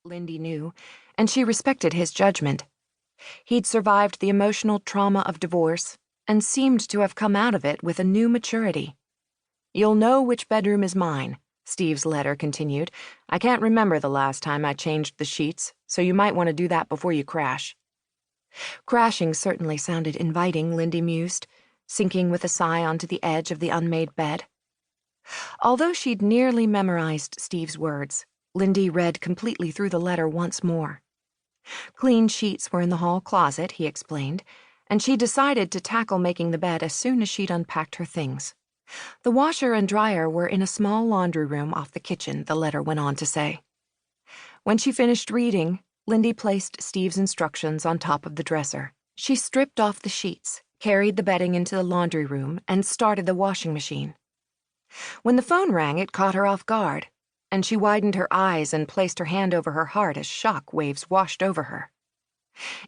Lindy knew, and she respected his judgment. He'd survived the emotional trauma of divorce and seemed to have come out of it with a new maturity. "You'll know which bedroom is mine," Steve's letter continued. "I can't remember the last time I changed the sheets, so you might want to do that before you crash." Crashing certainly sounded inviting, Lindy mused, sinking with a sigh onto the edge of the unmade bed. Although she'd nearly memorized Steve's words, Lindy read completely through the letter once more. Clean sheets were in the hall closet, he explained, and she decided to tackle making the bed as soon as she'd unpacked her things. The washer and dryer were in a small laundry room off the kitchen, the letter went on to say. When she finished reading, Lindy placed Steve's instructions on top of the dresser. She stripped off the sheets, carried the bedding into the laundry room, and started the washing machine. When the phone rang, it caught her off guard, and she widened her eyes and placed her hand over her heart as shock waves washed over her.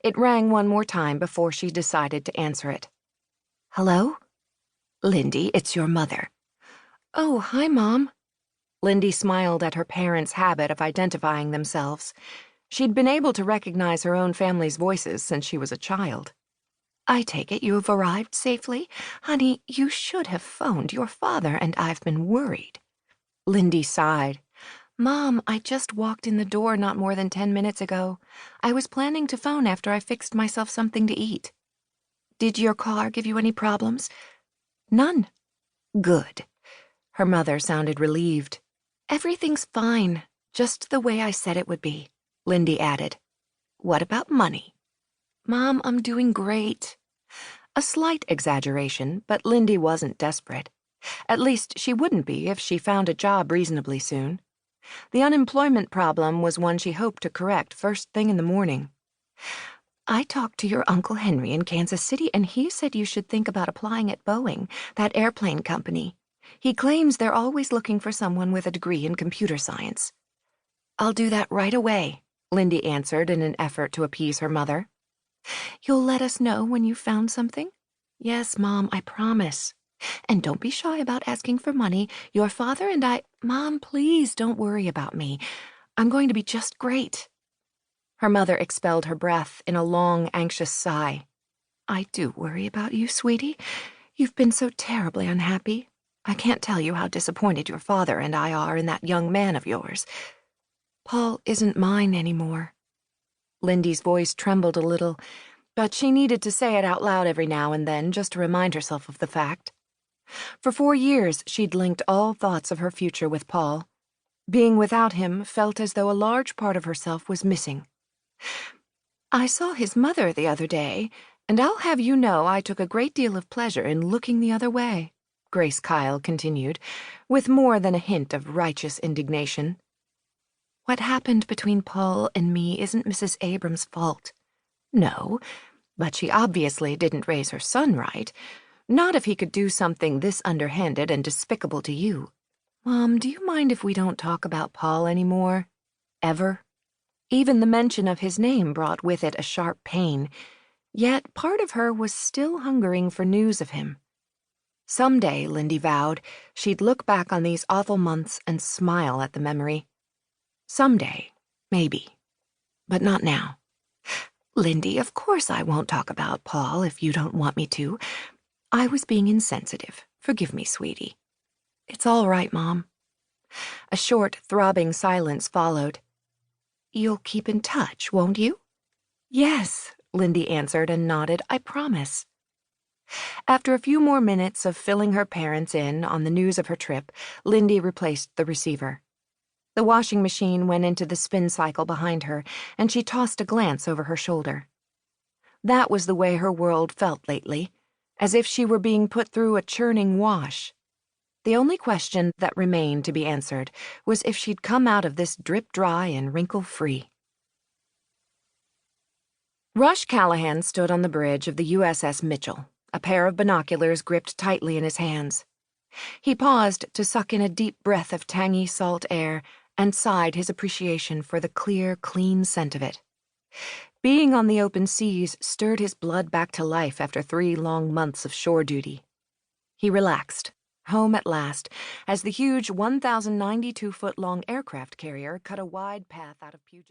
It rang one more time before she decided to answer it. "Hello?" "Lindy, it's your mother." "Oh, hi, Mom." Lindy smiled at her parents' habit of identifying themselves. She'd been able to recognize her own family's voices since she was a child. "I take it you have arrived safely? Honey, you should have phoned your father, and I've been worried." Lindy sighed. "Mom, I just walked in the door not more than 10 minutes ago. I was planning to phone after I fixed myself something to eat." "Did your car give you any problems?" "None." "Good." Her mother sounded relieved. "Everything's fine, just the way I said it would be," Lindy added. "What about money?" "Mom, I'm doing great." A slight exaggeration, but Lindy wasn't desperate. At least, she wouldn't be if she found a job reasonably soon. The unemployment problem was one she hoped to correct first thing in the morning. "I talked to your Uncle Henry in Kansas City, and he said you should think about applying at Boeing, that airplane company. He claims they're always looking for someone with a degree in computer science." "I'll do that right away," Lindy answered in an effort to appease her mother. "You'll let us know when you've found something?" "Yes, Mom, I promise. And don't be shy about asking for money. Your father and I—" "Mom, please don't worry about me. I'm going to be just great." Her mother expelled her breath in a long, anxious sigh. "I do worry about you, sweetie. You've been so terribly unhappy. I can't tell you how disappointed your father and I are in that young man of yours. Paul isn't mine anymore." Lindy's voice trembled a little, but she needed to say it out loud every now and then just to remind herself of the fact. For 4 years, she'd linked all thoughts of her future with Paul. Being without him felt as though a large part of herself was missing. "I saw his mother the other day, and I'll have you know I took a great deal of pleasure in looking the other way," Grace Kyle continued, with more than a hint of righteous indignation. "What happened between Paul and me isn't Mrs. Abrams' fault. No, but she obviously didn't raise her son right. Not if he could do something this underhanded and despicable to you. Mom, do you mind if we don't talk about Paul anymore? Ever?" Even the mention of his name brought with it a sharp pain, yet part of her was still hungering for news of him. Someday, Lindy vowed, she'd look back on these awful months and smile at the memory. Someday, maybe, but not now. "Lindy, of course I won't talk about Paul if you don't want me to. I was being insensitive. Forgive me, sweetie." "It's all right, Mom." A short, throbbing silence followed. "You'll keep in touch, won't you?" "Yes," Lindy answered and nodded. "I promise." After a few more minutes of filling her parents in on the news of her trip, Lindy replaced the receiver. The washing machine went into the spin cycle behind her, and she tossed a glance over her shoulder. That was the way her world felt lately, as if she were being put through a churning wash. The only question that remained to be answered was if she'd come out of this drip-dry and wrinkle-free. Rush Callaghan stood on the bridge of the USS Mitchell, a pair of binoculars gripped tightly in his hands. He paused to suck in a deep breath of tangy salt air and sighed his appreciation for the clear, clean scent of it. Being on the open seas stirred his blood back to life after 3 long months of shore duty. He relaxed, home at last, as the huge 1,092-foot-long aircraft carrier cut a wide path out of Puget.